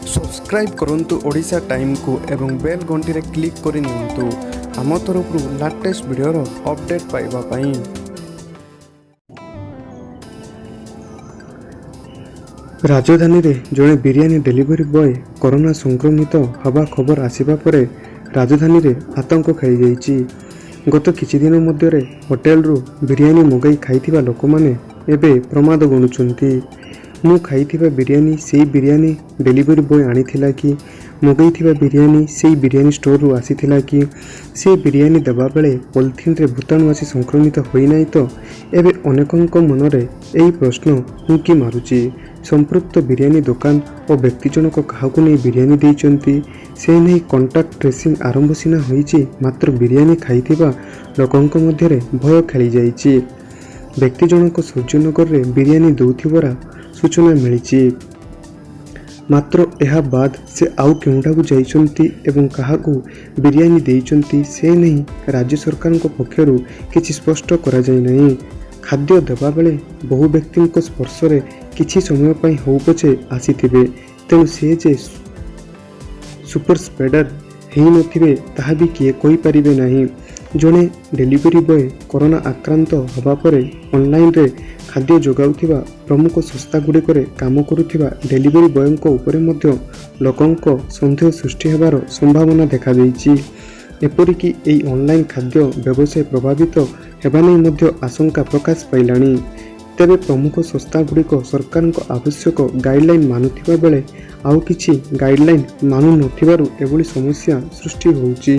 Subscribe करंतु Odisha time को एवं बेल घंटी रे क्लिक करि नियंतु आम तरफ लेटेस्ट वीडियो रो अपडेट पाइबा पई। राजधानी रे जड़े बिरियानी डिलीवरी बॉय कोरोना संक्रमित हवा खबर आसिबा परे राजधानी रे आतंक खाई जाइछि। गत किछि दिन मध्य रे होटेल रु बिरियानी मगाई खाइथिबा लोक माने एबे प्रमाद गणुचंती। मु खाइथिबा बिरियानी सेही बिरियानी डिलीवरी बॉय आनिथिला कि मगाइथिबा बिरियानी सेही बिरियानी स्टोर रु आसीथिला कि से बिरियानी देबा बेले पॉलिथिन रे भूताणु आसी संक्रमित होई नाही तो एबे अनेकंक मनरे एही प्रश्न हुंकी मारुची। संपृक्त बिरियानी दुकान और व्यक्ति जनक काहाकु नहीं बिरियानी देइचंती से नहीं कॉन्टैक्ट ट्रेसिंग आरंभ सिना होईची, मात्र बिरियानी खाइथिबा लोकंक मध्यरे भय खेली जाइची। व्यक्ति जनक सूर्यनगर रे बिरियानी दउथिबरा सूचना मिलिची, मात्र एहा बाद से आउ केउंठाकु जाइचंती एवं काहाकु बिरियानी देइचंती से नहीं राज्य सरकार को पक्षरु किछि स्पष्ट करा जाय नहीं। खाद्य देवा बेले बहु व्यक्ति स्पर्श रे किछि समय पई हो पछे आसीथिबे, तेणु से जे सुपर स्प्रेडर हेई नथिबे ताहा भी किए कोई परिबे नहीं। जने डिलीवरी बॉय कोरोना आक्रांत हवा परे ऑनलाइन रे खाद्य जोगाउथिबा प्रमुख संस्था गुड़िकरे काम करुथिबा डिलीवरी बॉयंक उपरे मध्य लोकंक संदेह सृष्टि हेबार संभावना देखा देइछि। एपरिकी एई ऑनलाइन खाद्य व्यवसाय प्रभावित हेबा नै मध्य आशंका प्रकाश पाइलाणी। तेबे प्रमुख संस्था गुड़िक सरकार आवश्यक गाइडलाइन मानुथिबा बेले आउ किछि गाइडलाइन मानु नथिबारु एभली समस्या सृष्टि होउछि।